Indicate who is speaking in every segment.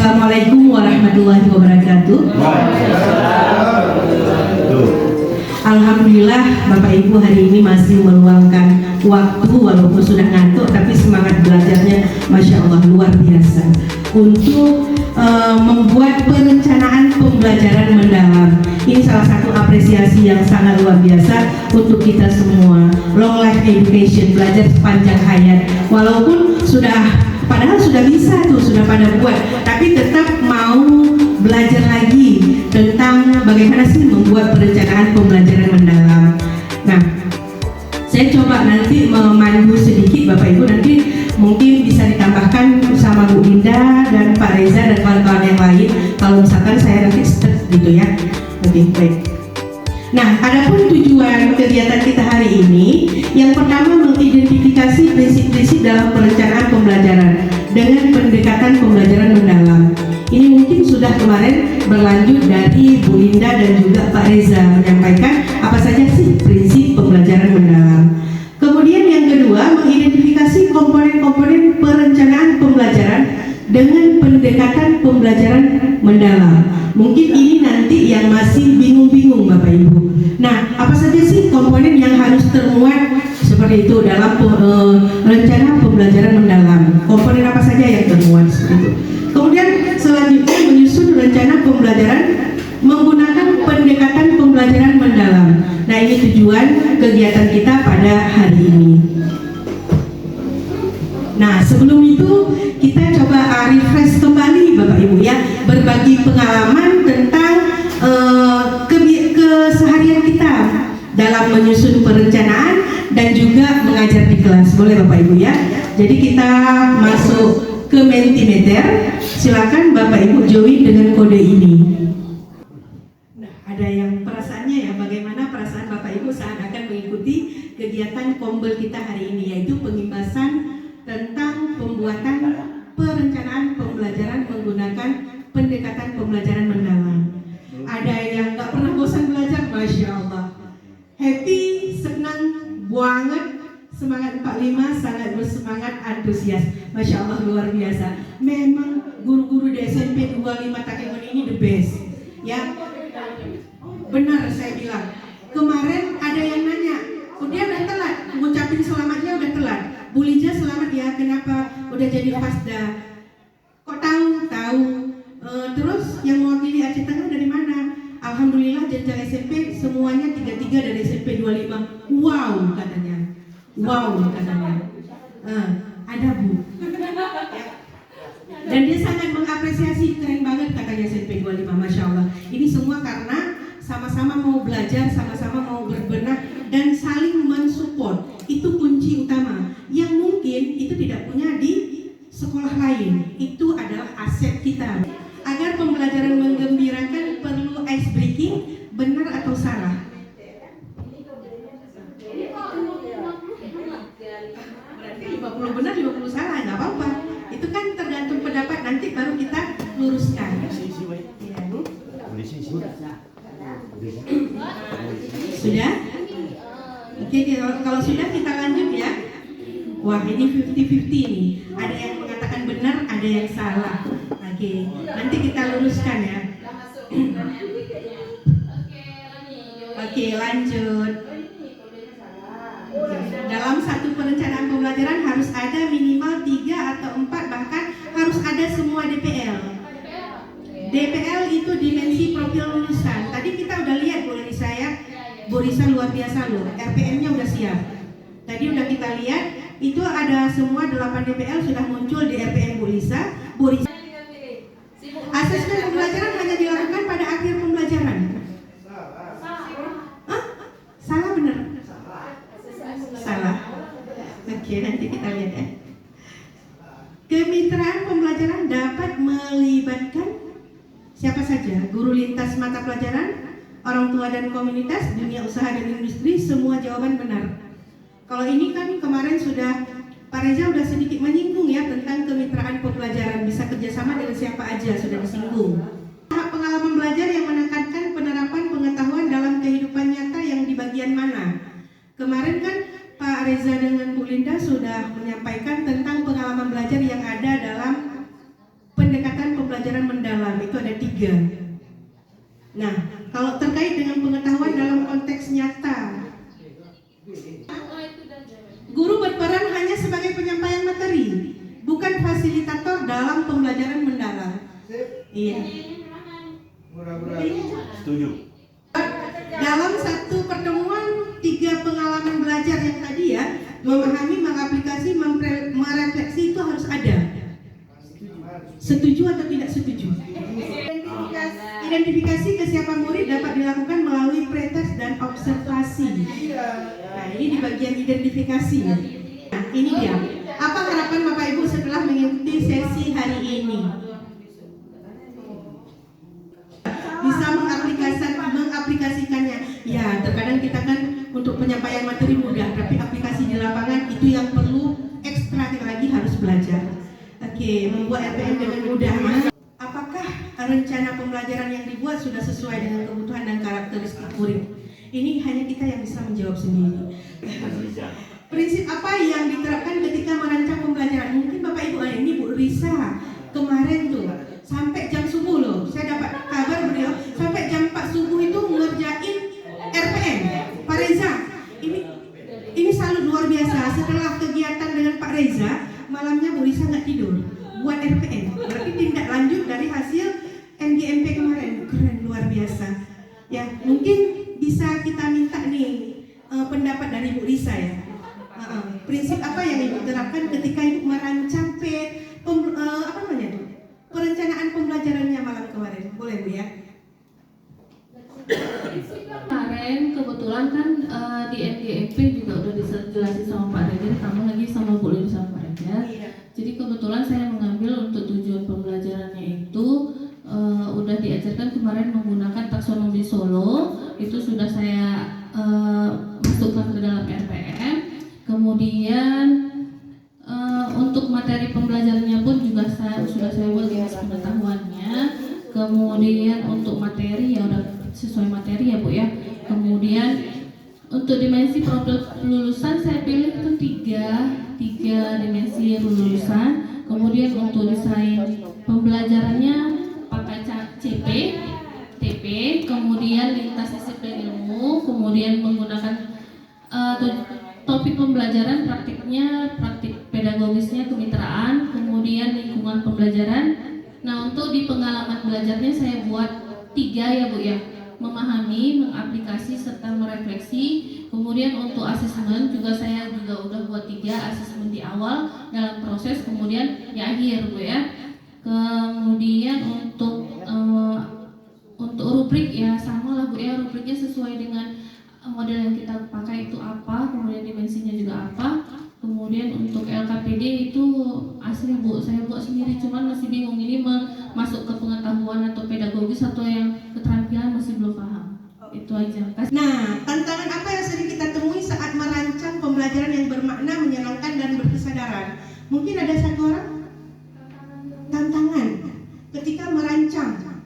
Speaker 1: Assalamualaikum warahmatullahi wabarakatuh. Alhamdulillah Bapak Ibu hari ini masih meluangkan waktu walaupun sudah ngantuk, tapi semangat belajarnya Masya Allah luar biasa untuk membuat perencanaan pembelajaran mendalam. Ini salah satu apresiasi yang sangat luar biasa untuk kita semua. Long life education, belajar sepanjang hayat. Walaupun padahal sudah bisa tuh, sudah pada buat, tapi tetap mau belajar lagi tentang bagaimana sih membuat perencanaan pembelajaran mendalam. Nah, saya coba nanti memandu sedikit Bapak Ibu, nanti mungkin bisa ditambahkan sama Bu Linda dan Pak Reza dan kawan-kawan yang lain kalau misalkan saya nanti stuck gitu ya. Oke, baik. Nah, adapun tujuan kegiatan kita hari ini, yang pertama mengidentifikasi prinsip-prinsip dalam perencanaan pembelajaran dengan pendekatan pembelajaran mendalam. Ini mungkin sudah kemarin berlanjut dari Bu Linda dan juga Pak Reza menyampaikan apa saja sih prinsip pembelajaran mendalam. Kemudian yang kedua, mengidentifikasi komponen-komponen perencanaan pembelajaran dengan pendekatan pembelajaran mendalam. Mungkin ini nanti yang masih bingung-bingung Bapak Ibu. Nah, apa saja sih komponen yang harus termuat seperti itu dalam rencana pembelajaran mendalam? Komponen apa saja yang termuat seperti itu? Kemudian selanjutnya menyusun rencana pembelajaran menggunakan pendekatan pembelajaran mendalam. Nah, ini tujuan kegiatan kita pada hari ini. Nah, sebelum itu kita coba refresh kembali Bapak Ibu ya, berbagi pengalaman tentang keseharian kita dalam menyusun perencanaan dan juga mengajar di kelas. Boleh Bapak Ibu ya. Jadi kita masuk ke Mentimeter. Silakan Bapak Ibu join dengan kode ini. Nah, ada yang perasaannya ya, bagaimana perasaan Bapak Ibu saat akan mengikuti kegiatan kombel kita hari ini, yaitu pengimbasan tentang pembuatan perencanaan pembelajaran menggunakan pendekatan pembelajaran mendalam. Ada yang nggak pernah bosan belajar, Masya Allah. Happy, senang banget, semangat 45, sangat bersemangat, antusias. Masya Allah luar biasa. Memang guru-guru di SMP 25 Takengon ini the best. Ya, benar saya bilang. Kemarin ada yang nanya, dia udah telat, ngucapin selamatnya udah telat. Bu Lija selamat ya, kenapa udah jadi Fasda? Kok tahu? Terus yang mewakili Aceh Tengah dari mana? Alhamdulillah jenjang SMP semuanya 33 dari SMP 25. Wow katanya. Ada Bu. Dan dia sangat mengapresiasi, keren banget katanya SMP 25, Masya Allah. Ini semua karena sama-sama mau belajar, sama-sama mau berbenah dan saling mensupport. Itu kunci utama yang mungkin itu tidak punya di sekolah lain. Itu adalah aset kita. Agar pembelajaran menggembirakan perlu ice breaking, benar atau salah? Berarti 50 benar, 50 salah, nggak apa-apa. Itu kan tergantung pendapat, nanti baru kita luruskan. Ya, Bu? Sudah? Oke, kalau sudah kita lanjut ya. Wah, ini 50-50 nih. Ada yang mengatakan benar, ada yang salah. Oke, nanti kita luruskan ya. Oke, lanjut. Dalam satu perencanaan pembelajaran harus ada minimal 3 atau 4, bahkan harus ada semua DPL. DPL itu dimensi profil lulusan. Tadi kita udah lihat Bu Risa luar biasa loh. RPM-nya udah siap. Tadi udah kita lihat, itu ada semua 8 DPL sudah muncul di RPM Bu Risa. Asesmen pembelajaran hanya dilakukan pada akhir pembelajaran. Salah benar? Salah. Oke, nanti kita lihat ya. Kemitraan pembelajaran dapat melibatkan siapa saja? Guru lintas mata pelajaran, orang tua dan komunitas, dunia usaha dan industri. Semua jawaban benar. Kalau ini kan kemarin sudah Pak Reza sudah sedikit menyinggung ya tentang kemitraan pembelajaran, bisa kerjasama dengan siapa aja, sudah disinggung. Tahap pengalaman belajar yang menekankan penerapan pengetahuan dalam kehidupan nyata yang di bagian mana? Kemarin kan Pak Reza dengan Bu Linda sudah menyampaikan tentang pengalaman belajar yang ada dalam pendekatan pembelajaran mendalam itu ada 3. Nah, kalau terkait dengan pengetahuan dalam konteks nyata, guru berperan hanya sebagai penyampaian materi, bukan fasilitator dalam pembelajaran mendalam. Iya.
Speaker 2: Setuju.
Speaker 1: Dalam satu pertemuan 3 pengalaman belajar yang tadi ya, memahami, mengaplikasi, merefleksi itu harus ada. Setuju atau tidak setuju? Identifikasi kesiapan murid dapat dilakukan melalui pretest dan observasi. Nah, ini di bagian identifikasi. Nah, ini dia. Apa harapan Bapak Ibu setelah mengikuti sesi hari ini? Bisa mengaplikasikannya. Ya, terkadang kita kan untuk penyampaian materi mudah, tapi aplikasi di lapangan itu yang perlu ekstra lagi harus belajar. Oke, membuat RPM dengan mudah. Apakah rencana pembelajaran yang dibuat sudah sesuai dengan kebutuhan dan karakteristik murid? Ini hanya kita yang bisa menjawab sendiri. Prinsip apa yang diterapkan ketika merancang pembelajaran? Mungkin Bapak Ibu, ini Bu Risa kemarin tuh sampai jam subuh loh. Saya dapat kabar beliau sampai jam 4 subuh itu ngerjain RPM. Pak Reza, ini salut luar biasa. Setelah kegiatan dengan Pak Reza, malamnya Bu Risa nggak tidur buat RPM. Berarti tindak lanjut dari hasil MGMP kemarin. Keren, luar biasa. Ya, mungkin bisa kita minta nih pendapat dari Bu Risa ya. Prinsip apa yang Ibu terapkan ketika Ibu merancang perencanaan pembelajarannya malam kemarin? Boleh Bu ya?
Speaker 3: Kemarin kebetulan kan di NGMP juga udah dijelasin sama Pak Reza, tambah lagi sama Bu Lili sama Pak Reza. Jadi kebetulan saya mengambil untuk tujuan pembelajarannya itu udah diajarkan kemarin menggunakan taksonomi Solo, itu sudah saya masukkan ke dalam RPM. Kemudian untuk materi pembelajarannya pun juga sudah saya buat dengan pengetahuannya. Kemudian untuk materi ya udah sesuai materi ya Bu ya. Kemudian untuk dimensi profil lulusan saya pilih itu tiga dimensi lulusan. Kemudian untuk desain pembelajarannya pakai CP, TP, kemudian lintas disiplin ilmu, kemudian menggunakan topik pembelajaran praktiknya, praktik pedagogisnya kemitraan, kemudian lingkungan pembelajaran. Nah, untuk di pengalaman belajarnya saya buat 3 ya Bu ya, memahami, mengaplikasi serta merefleksi. Kemudian untuk asesmen juga saya udah buat 3 asesmen di awal dalam proses, kemudian di akhir Bu ya. Kemudian untuk rubrik ya sama lah Bu ya, rubriknya sesuai dengan model yang kita pakai itu apa, kemudian dimensinya juga apa. Kemudian untuk LKPD itu asli Bu, saya buat sendiri, cuman masih bingung ini masuk ke pengetahuan atau pedagogis atau yang keterampilan masih belum paham. Itu aja.
Speaker 1: Nah, tantangan apa yang sering kita temui saat merancang pembelajaran yang bermakna, menyenangkan dan berkesadaran? Mungkin ada satu orang? Tantangan ketika merancang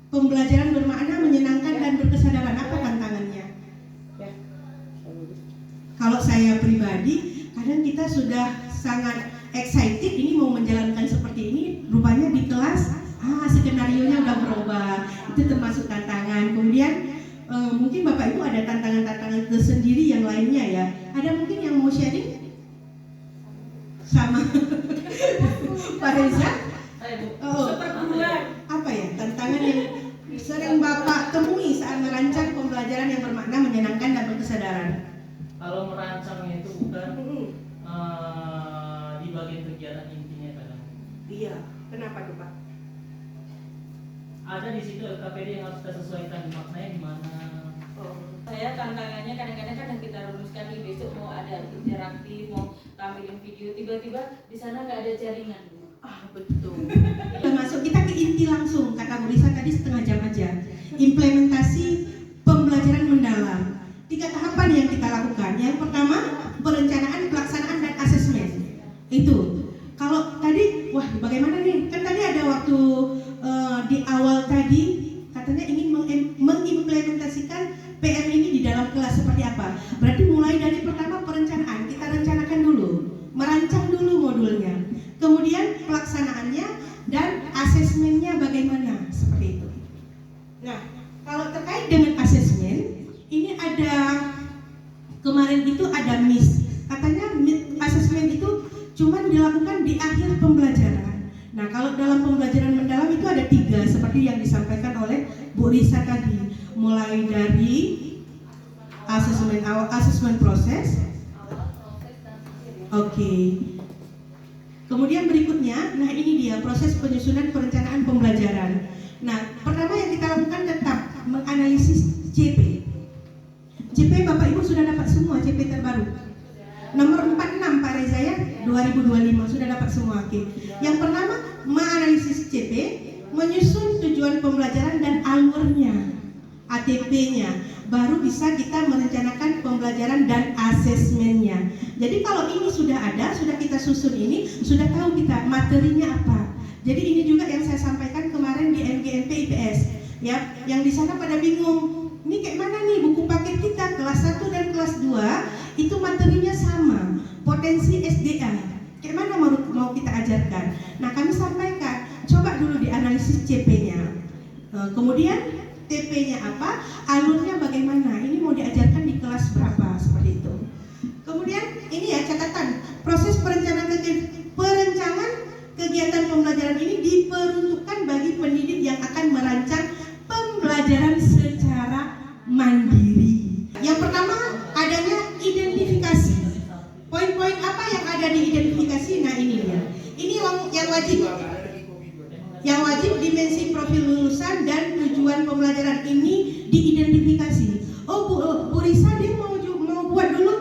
Speaker 1: pembelajaran bermakna, menyenangkan dan berkesadaran, apa tantangannya? Kalau saya pribadi, kadang kita sudah sangat excited ini mau menjalankan seperti ini, rupanya di kelas skenarionya udah berubah, itu termasuk tantangan. Kemudian mungkin Bapak Ibu ada tantangan-tantangan tersendiri yang lainnya ya. Ada mungkin yang mau sharing sama Pak Reza? Apa ya tantangan yang sering Bapak temui saat merancang pembelajaran yang bermakna, menyenangkan dan berkesadaran?
Speaker 4: Kalau merancangnya itu bukan di bagian kegiatan intinya kadang.
Speaker 1: Iya, kenapa tuh Pak?
Speaker 4: Ada di situ LKPD yang harus kita sesuaikan maknanya di mana.
Speaker 5: Saya tantangannya kadang-kadang kita rumuskan di besok mau ada interaktif, mau tampilin video, tiba-tiba di sana nggak ada jaringan.
Speaker 1: Betul. Masuk kita ke inti langsung, kata Bu Risa tadi setengah jam aja. Implementasi pembelajaran mendalam. 3 tahapan yang kita lakukan. Yang pertama, perencanaan, pelaksanaan, dan asesmen. Itu. Kalau tadi, wah bagaimana nih? Kan tadi ada waktu di awal tadi katanya ingin mengimplementasikan PM ini di dalam kelas seperti apa. Berarti mulai dari pertama perencanaan, kita rencanakan dulu, merancang dulu modulnya. Kemudian pelaksanaannya dan asesmennya alurnya bagaimana, seperti itu. Nah, kalau terkait dengan asesmen, ini ada kemarin itu ada miss. Katanya asesmen itu cuma dilakukan di akhir pembelajaran. Nah, kalau dalam pembelajaran mendalam itu ada 3 seperti yang disampaikan oleh Bu Risa tadi, mulai dari asesmen awal, asesmen proses. Oke. Kemudian berikutnya, nah ini dia proses penyusunan perencanaan pembelajaran. Nah, pertama yang kita lakukan tetap menganalisis CP. CP Bapak Ibu sudah dapat semua CP terbaru. Nomor 46 Pak Reza ya, 2025 sudah dapat semua. Oke. Yang pertama menganalisis CP, menyusun tujuan pembelajaran dan alurnya, ATP-nya, baru bisa kita merencanakan pembelajaran dan asesmennya. Jadi kalau ini sudah ada, sudah kita susun ini, sudah tahu kita materinya apa. Jadi ini juga yang saya sampaikan kemarin di MGMP IPS, ya, yang di sana pada bingung. Ini kayak mana nih buku paket kita kelas 1 dan kelas 2 itu materinya sama, potensi SDA. Kayak mana mau kita ajarkan? Nah, kami sampaikan, coba dulu dianalisis CP-nya. Kemudian TP-nya apa? Alurnya bagaimana? Ini mau diajarkan di kelas berapa? Seperti itu. Kemudian ini ya catatan, proses perencanaan kegiatan pembelajaran ini diperuntukkan bagi pendidik yang akan merancang pembelajaran secara mandiri. Yang pertama adanya identifikasi. Poin-poin apa yang ada di identifikasi? Nah ini dia. Ini yang wajib. Yang wajib dimensi profil lulusan dan tujuan pembelajaran ini diidentifikasi. Oh Bu Risa dia mau buat dulu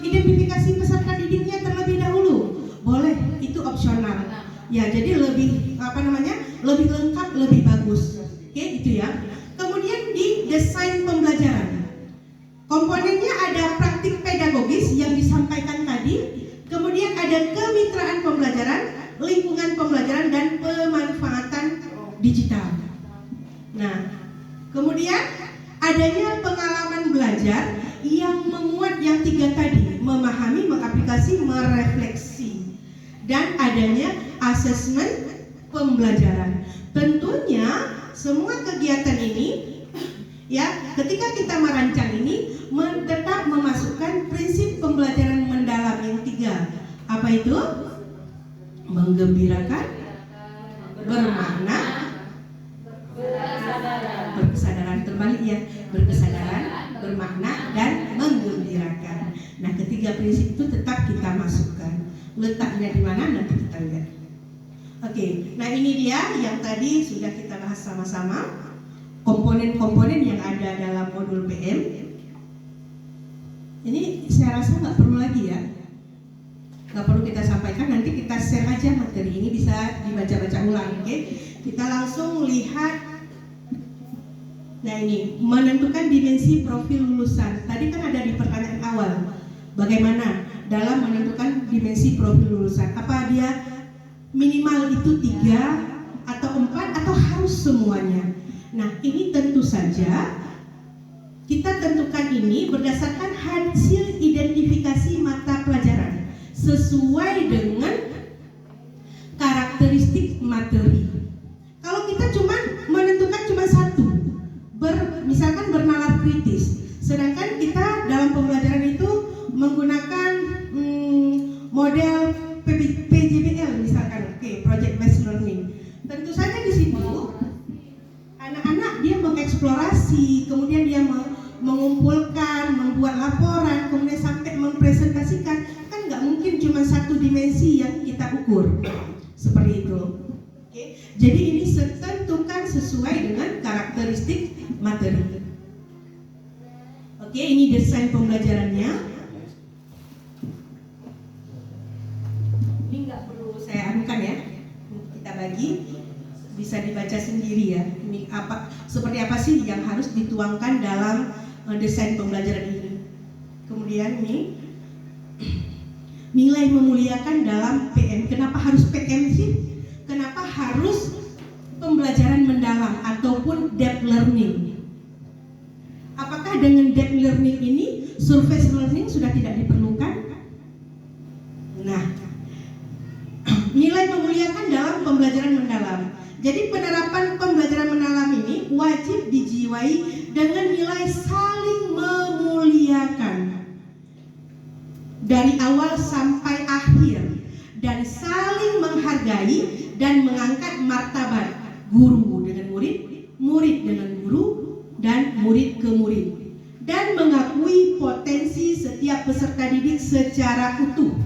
Speaker 1: identifikasi peserta didiknya terlebih dahulu. Boleh, itu opsional. Ya, jadi lebih lebih lengkap, lebih bagus. Oke, itu ya. Kemudian di desain pembelajaran. Komponennya ada praktik pedagogis yang disampaikan tadi. Kemudian ada kemitraan pembelajaran, lingkungan pembelajaran dan pemanfaatan digital. Nah, kemudian adanya pengalaman belajar yang memuat yang 3 tadi, memahami, mengaplikasi, merefleksi, dan adanya asesmen pembelajaran. Tentunya semua kegiatan ini ya, ketika kita merancang ini tetap memasukkan prinsip pembelajaran mendalam yang 3. Apa itu? Menggembirakan, bermakna, berkesadaran. Terbalik ya, berkesadaran, bermakna, dan menggembirakan. Nah, ketiga prinsip itu tetap kita masukkan. Letaknya di mana nanti kita lihat. Oke, nah ini dia yang tadi sudah kita bahas sama-sama. Komponen-komponen yang ada dalam modul PM. Ini saya rasa nggak perlu lagi ya, nggak perlu kita sampaikan. Nanti kita share aja materi ini, bisa dibaca-baca ulang. Oke, kita langsung lihat. Nah ini menentukan dimensi profil lulusan. Tadi kan ada di pertanyaan awal, bagaimana dalam menentukan dimensi profil lulusan? Apa dia minimal itu 3 atau 4 atau harus semuanya? Nah ini tentu saja kita tentukan ini berdasarkan hasil identifikasi mata pelajaran sesuai dengan karakteristik materi. Kalau kita cuma menentukan cuma 1, misalkan bernalar kritis, sedangkan kita dalam pembelajaran itu menggunakan model PJBL misalkan, project based learning. Tentu saja di situ anak-anak dia mengeksplorasi, kemudian dia mengumpulkan, membuat laporan, kemudian sampai mempresentasikan. Kan nggak mungkin cuma 1 dimensi yang kita ukur seperti itu. Jadi ini tentukan sesuai dengan karakteristik materi. Ini desain pembelajarannya. Ini nggak perlu saya anukan ya, kita bagi, bisa dibaca sendiri ya. Ini apa, seperti apa sih yang harus dituangkan dalam desain pembelajaran ini. Kemudian ini nilai memuliakan dalam PM. Kenapa harus PM sih? Kenapa harus pembelajaran mendalam ataupun depth learning? Apakah dengan depth learning ini surface learning sudah tidak diperlukan? Nah, nilai memuliakan dalam pembelajaran mendalam. Jadi penerapan pembelajaran mendalam ini wajib dijiwai dengan nilai saling memuliakan dari awal sampai akhir, dan saling menghargai dan mengangkat martabat guru dengan murid, murid dengan guru, dan murid ke murid, dan mengakui potensi setiap peserta didik secara utuh,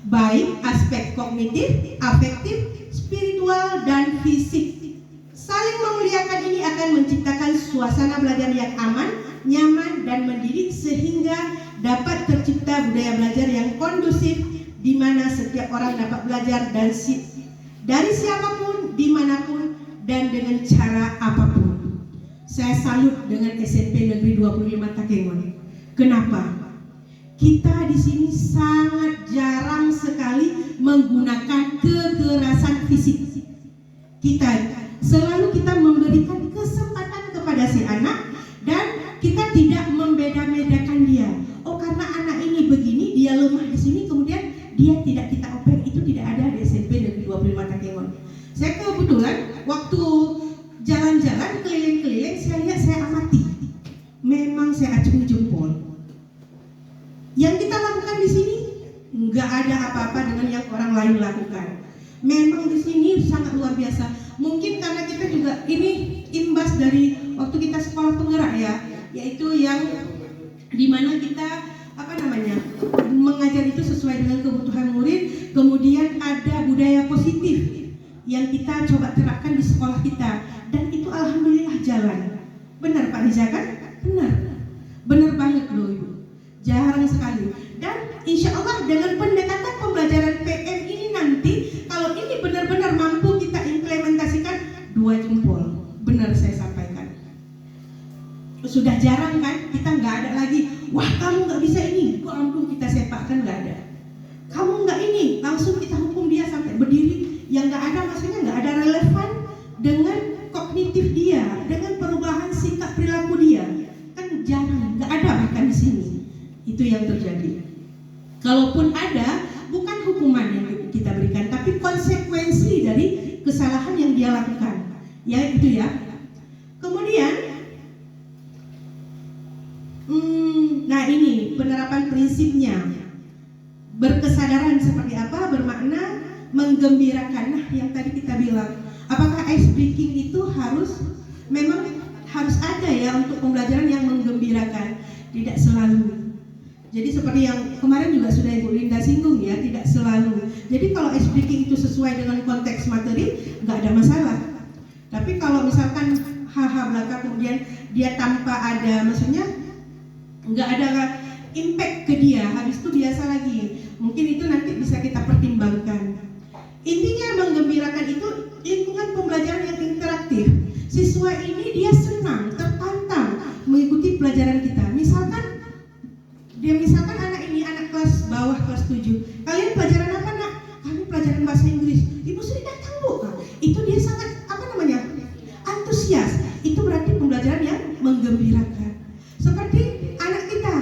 Speaker 1: baik aspek kognitif, afektif, spiritual, dan fisik. Saling memuliakan ini akan menciptakan suasana belajar yang aman, nyaman, dan mendidik sehingga dapat tercipta budaya belajar yang kondusif di mana setiap orang dapat belajar dari siapapun, dimanapun, dan dengan cara apapun. Saya salut dengan SMP Negeri 25 Takengon. Kenapa? Kita di sini sangat jarang sekali menggunakan kekerasan fisik. Selalu kita memberikan kesempatan kepada si anak, dan kita tidak membeda-bedakan dia. Oh, karena anak ini begini, dia lemah di sini, kemudian dia tidak kita oper. Itu tidak ada di SMP Negeri 25 Takengon. Saya kebetulan waktu jalan-jalan keliling-keliling, saya lihat, saya amati. Memang saya acungi jempol. Yang kita lakukan di sini nggak ada apa-apa dengan yang orang lain lakukan. Memang di sini sangat luar biasa. Mungkin karena kita juga ini imbas dari waktu kita sekolah penggerak ya, yaitu yang dimana kita mengajar itu sesuai dengan kebutuhan murid. Kemudian ada budaya positif yang kita coba terapkan di sekolah kita, dan itu alhamdulillah jalan. Benar Pak Riza kan? Benar banget loh Ibu. Jarang sekali. Dan insya Allah dengan pendekatan pembelajaran PM ini nanti, kalau ini benar-benar mampu kita implementasikan, 2 jempol. Benar saya sampaikan. Sudah jarang kan? Kita nggak ada lagi, wah kamu nggak bisa ini, langsung kita sepakkan, nggak ada. Kamu nggak ini, langsung kita hukum dia sampai berdiri. Yang nggak ada, maksudnya nggak ada relevan dengan kognitif dia, dengan perubahan sikap perilaku dia. Kan jarang, nggak ada bahkan di sini. Itu yang terjadi. Kalaupun ada, bukan hukuman yang kita berikan, tapi konsekuensi dari kesalahan yang dia lakukan. Ya itu ya. Kemudian, nah ini penerapan prinsipnya. Berkesadaran seperti apa? Bermakna menggembirakan. Nah yang tadi kita bilang, apakah ice breaking itu memang harus ada ya untuk pembelajaran yang menggembirakan? Tidak selalu. Jadi seperti yang kemarin juga sudah Ibu Linda singgung ya, tidak selalu. Jadi kalau ice breaking itu sesuai dengan konteks materi, nggak ada masalah. Tapi kalau misalkan belaka kemudian dia tanpa ada, maksudnya nggak ada impact ke dia, habis itu biasa lagi. Mungkin itu nanti bisa kita pertimbangkan. Intinya menggembirakan itu lingkungan pembelajaran yang interaktif. Siswa ini dia senang, tertantang mengikuti pelajaran kita. Misalkan anak ini anak kelas bawah kelas 7. Kalian pelajaran apa nak? Kami pelajaran bahasa Inggris. Ibu Sri datang Bu. Itu dia sangat antusias. Itu berarti pembelajaran yang menggembirakan. Seperti anak kita,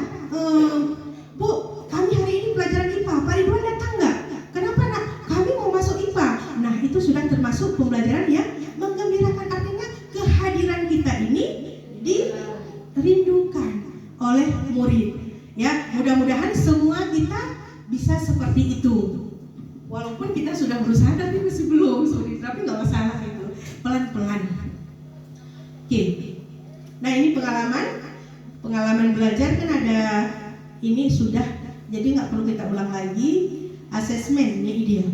Speaker 1: Bu, kami hari ini pelajaran IPA. Pak Ridwan datang nggak? Kenapa nak? Kami mau masuk IPA. Nah itu sudah termasuk pembelajaran yang menggembirakan. Artinya kehadiran kita ini dirindukan oleh murid. Ya, mudah-mudahan semua kita bisa seperti itu. Walaupun kita sudah berusaha tapi masih belum, tapi nggak masalah itu. Pelan-pelan. Oke. Nah ini pengalaman belajar kan ada ini sudah, jadi nggak perlu kita ulang lagi. Asesmen ini dia.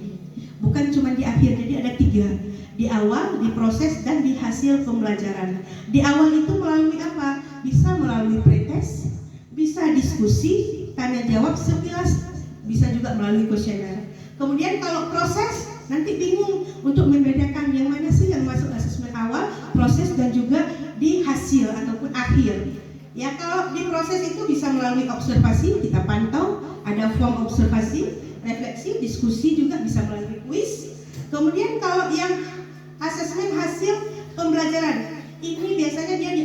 Speaker 1: Bukan cuma di akhir, jadi ada 3. Di awal, di proses, dan di hasil pembelajaran. Di awal itu melalui apa? Bisa melalui pretest, bisa diskusi, tanya jawab sekilas, bisa juga melalui kuesioner. Kemudian kalau proses, nanti bingung untuk membedakan yang mana sih yang masuk asesmen awal, proses, dan juga di hasil ataupun akhir. Ya kalau di proses itu bisa melalui observasi, kita pantau, ada form observasi, refleksi, diskusi, juga bisa melalui kuis. Kemudian kalau yang asesmen hasil pembelajaran, ini biasanya dia di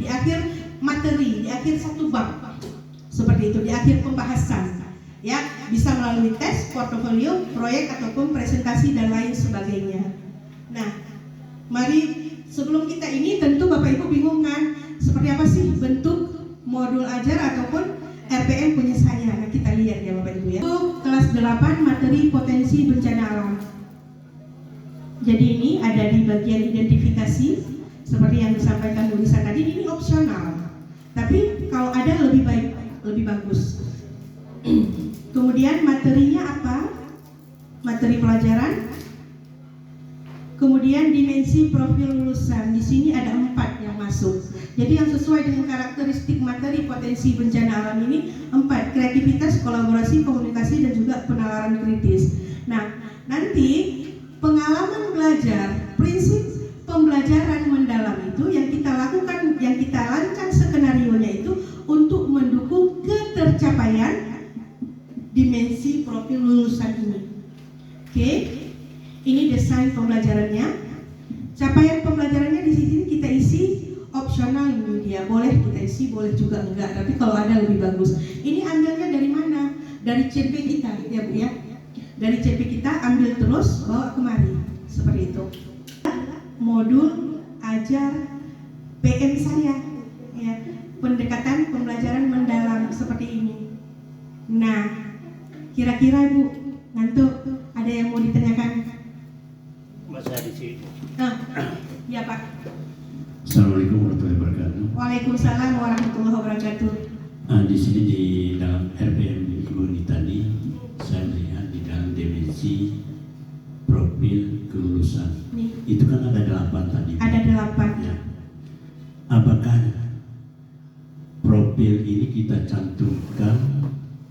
Speaker 1: akhir materi, di akhir satu bab. Seperti itu, di akhir pembahasan. Ya, bisa melalui tes, portofolio, proyek ataupun presentasi dan lain sebagainya. Nah, Mari sebelum kita ini tentu Bapak Ibu bingung kan, seperti apa sih bentuk modul ajar ataupun RPM punya saya. Nah, kita lihat ya Bapak Ibu ya. Untuk kelas 8 materi potensi bencana alam. Jadi ini ada di bagian identifikasi seperti yang disampaikan Bu Lisa tadi, ini opsional. Tapi kalau ada lebih baik, lebih bagus. Kemudian materinya apa? Materi pelajaran. Kemudian dimensi profil lulusan. Di sini ada 4 yang masuk. Jadi yang sesuai dengan karakteristik materi potensi bencana alam ini 4: kreativitas, kolaborasi, komunikasi, dan juga penalaran kritis. Nah, nanti pengalaman belajar, prinsip pembelajaran mendalam itu yang kita lakukan, yang kita rancang skenarionya itu untuk mendukung ketercapaian dimensi profil lulusan ini. Oke, ini desain pembelajarannya. Capaian pembelajarannya di sini kita isi opsional ini dia. Boleh kita isi, boleh juga enggak. Tapi kalau ada lebih bagus. Ini ambilnya dari mana? Dari CP kita, ya Bu ya. Dari CP kita ambil terus bawa kemari. Seperti itu. Modul ajar PM saya, ya. Pendekatan pembelajaran mendalam seperti ini. Nah, kira-kira Bu, ngantuk, ada yang mau ditanyakan?
Speaker 2: Masa di sini.
Speaker 1: Ya Pak.
Speaker 2: Assalamualaikum warahmatullahi wabarakatuh.
Speaker 1: Waalaikumsalam warahmatullahi wabarakatuh.
Speaker 2: Di sini di dalam RPM Ibu tadi saya melihat di dalam dimensi profil kelulusan.
Speaker 1: Nih,
Speaker 2: Itu kan ada 8 tadi.
Speaker 1: ada 8.
Speaker 2: Ya. Apakah profil ini kita cantumkan,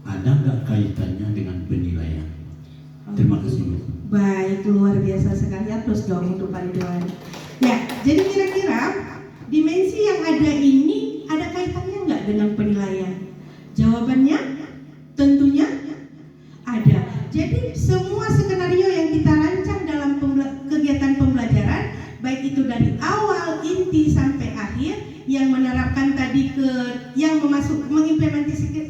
Speaker 2: ada nggak kaitannya dengan penilaian? Terima kasih Bu.
Speaker 1: Baik, luar biasa sekali. Aplaus dong untuk Pak Ridwan. Ya, jadi kira-kira dimensi yang ada ini ada kaitannya nggak dengan penilaian? Jawabannya tentunya ada. Jadi semua skenario yang kita rancang dalam kegiatan pembelajaran, baik itu dari awal, inti sampai akhir, yang menerapkan tadi yang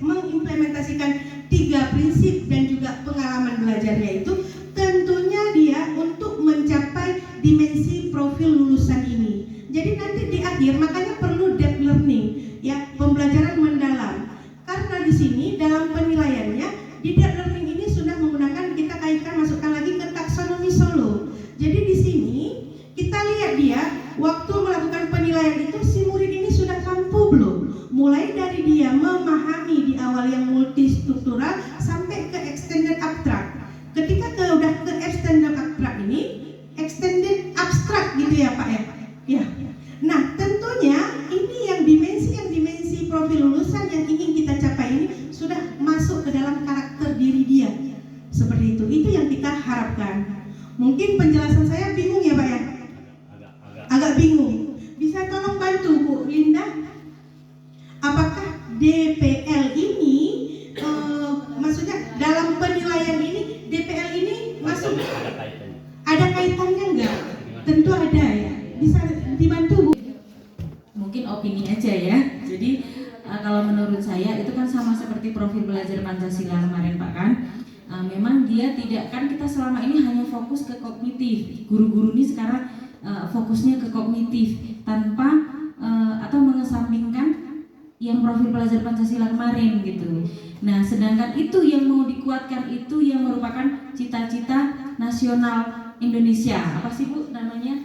Speaker 1: mengimplementasikan 3 prinsip dan juga pengalaman belajarnya itu, tentunya dia untuk mencapai dimensi profil lulusan ini. Jadi nanti di akhir makanya perlu deep learning, ya, pembelajaran mendalam. Karena di sini dalam penilaiannya di deep learning ini sudah menggunakan, kita kaitkan, masukkan lagi ke taksonomi Solo. Jadi di sini kita lihat dia waktu melakukan penilaian itu si murid ini sudah mampu belum? Mulai dari dia memahami di awal yang multistruktural sampai ke extended abstract. Ketika udah ke extended abstract ini, extended abstract gitu ya Pak ya. Ya. Nah, tentunya ini yang dimensi profil lulusan yang ingin kita capai ini sudah masuk ke dalam karakter diri dia. Seperti itu. Itu yang kita harapkan. Mungkin penjelasan saya bingung ya Pak ya? Agak bingung. Bisa tolong bantu Bu Linda? Apakah DPL ini maksudnya dalam penilaian ini DPL ini masuk? Ada kaitannya enggak? Tentu ada ya. Bisa dibantu Bu?
Speaker 5: Mungkin opini aja ya. Jadi kalau menurut saya itu kan sama seperti profil belajar Pancasila kemarin Pak kan. Memang dia tidak, kan kita selama ini hanya fokus ke kognitif. Guru-guru ini sekarang fokusnya ke kognitif tanpa atau mengesampingkan yang profil belajar Pancasila kemarin gitu. Nah, sedangkan itu yang mau dikuatkan itu yang merupakan cita-cita nasional Indonesia. Apa sih Bu namanya?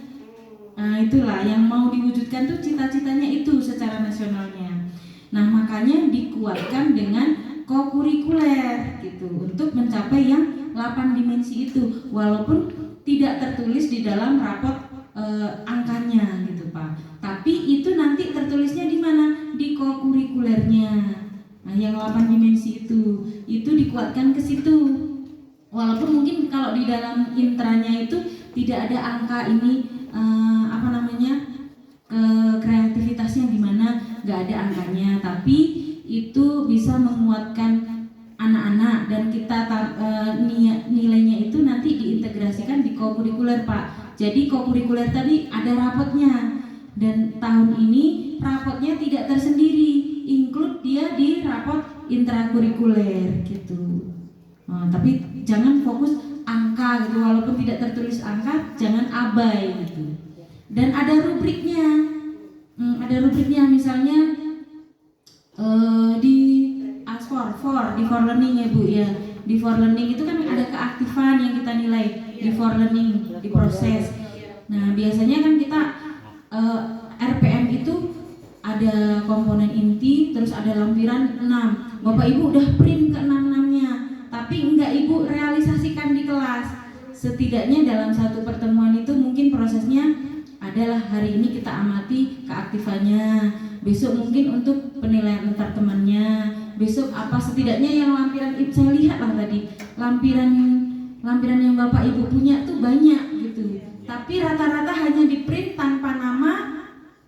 Speaker 5: Itulah yang mau diwujudkan tuh cita-citanya itu secara nasionalnya. Nah, makanya dikuatkan dengan kokurikuler gitu untuk mencapai yang 8 dimensi itu, walaupun tidak tertulis di dalam rapot angkanya gitu Pak. Tapi itu nanti tertulisnya di mana? Di kokurikulernya. Nah, yang 8 dimensi itu dikuatkan ke situ. Walaupun mungkin kalau di dalam intranya itu tidak ada angka ini kreativitasnya gimana, nggak ada angkanya, tapi itu bisa menguatkan anak-anak dan kita nilainya itu nanti diintegrasikan di kokurikuler Pak. Jadi kokurikuler tadi ada rapotnya, dan tahun ini rapotnya tidak tersendiri, include dia di rapot intrakurikuler gitu. Tapi jangan fokus angka gitu, walaupun tidak tertulis angka jangan abai gitu. dan ada rubriknya. Ada rubriknya, misalnya di di for learning ya Bu ya. Di for learning itu kan ada keaktifan yang kita nilai di for learning, di proses. Nah biasanya kan kita RPM itu ada komponen inti, terus ada lampiran 6. Bapak Ibu udah print ke 6-6-nya, tapi enggak Ibu realisasikan di kelas. Setidaknya dalam satu pertemuan itu mungkin prosesnya adalah hari ini kita amati keaktifannya, besok mungkin untuk penilaian antar temannya, besok apa setidaknya yang lampiran saya lihat lah tadi lampiran yang Bapak Ibu punya tuh banyak gitu, tapi rata-rata hanya di print tanpa nama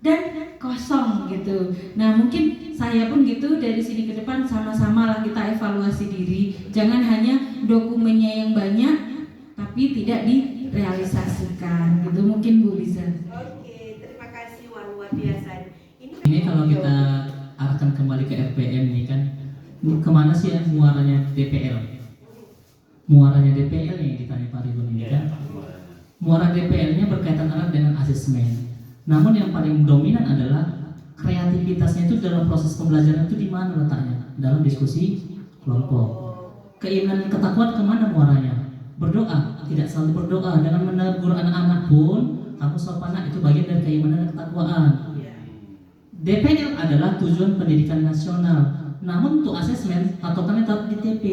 Speaker 5: dan kosong gitu. Nah mungkin saya pun gitu, dari sini ke depan sama-sama lah kita evaluasi diri, jangan hanya dokumennya yang banyak tapi tidak direalisasikan gitu. Mungkin Bu Liza.
Speaker 1: Oke, terima kasih, luar biasa.
Speaker 6: Ini kalau kita arahkan kembali ke RPM nih kan, kemana sih muaranya DPL? Muaranya DPL yang ditanya Pak Ridwan ini kan? Muara DPL-nya berkaitan erat dengan asesmen. Namun yang paling dominan adalah kreativitasnya itu dalam proses pembelajaran itu di mana letaknya? Dalam diskusi kelompok. Keimanan ketakwaan kemana muaranya? Berdoa, tidak selalu berdoa. Dengan menegur anak-anak pun kamu sopan, itu bagian dari keimanan dan ketakwaan. DPL adalah tujuan pendidikan nasional. Namun untuk asesmen patokannya tetap di TP.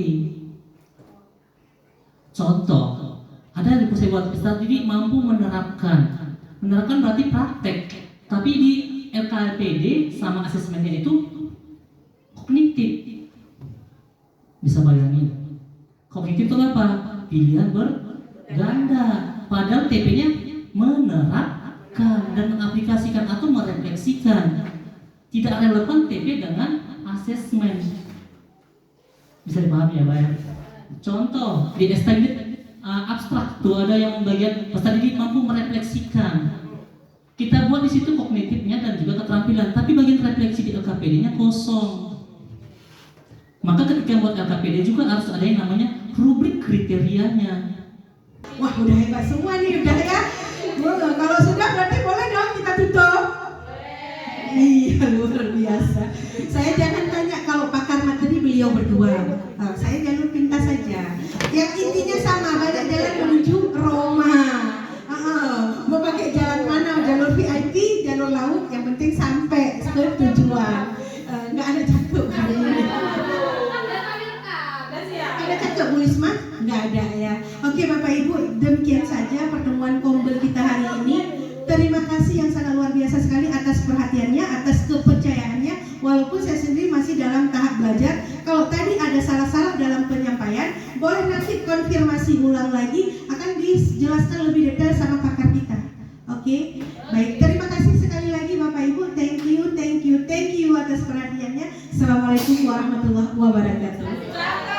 Speaker 6: Contoh, ada di Pusat Studi mampu menerapkan berarti praktek, tapi di LKPD sama asesmennya itu kognitif. Bisa bayangin, kognitif itu apa? Pilihan berganda, padahal TP-nya menerapkan dan mengaplikasikan atau merefleksikan. Tidak relevan TP dengan asesmen. Bisa dipahami ya Pak ya? Contoh di extended abstrak tuh ada yang bagian peserta didik mampu merefleksikan. Kita buat di situ kognitifnya dan juga keterampilan, tapi bagian refleksi di LKPD-nya kosong. Maka ketika buat LKPD juga harus ada yang namanya rubrik kriterianya.
Speaker 1: Wah udah hebat semua nih, udah ya. Kalau sudah berarti boleh dong kita tutup. Iya luar biasa. Saya jangan tanya kalau pakar materi beliau berdua. Saya jalur pintas saja. Yang intinya sama, banyak jalan menuju Roma. Mau pakai jalan mana? Jalur VIP, jalur laut. Yang penting sampai ke tujuan. Nggak ada cakep hari ini. Ada cakep Bu Lisma? Nggak ada ya. Oke Bapak Ibu, demikian saja pertemuan Kombel kita hari ini. Terima kasih yang sangat luar biasa sekali atas perhatiannya, atas kepercayaannya. Walaupun saya sendiri masih dalam tahap belajar. Kalau tadi ada salah-salah dalam penyampaian, boleh nanti konfirmasi ulang lagi, akan dijelaskan lebih detail sama pakar kita. Oke, baik. Terima kasih sekali lagi Bapak Ibu. Thank you atas perhatiannya. Assalamualaikum warahmatullahi wabarakatuh.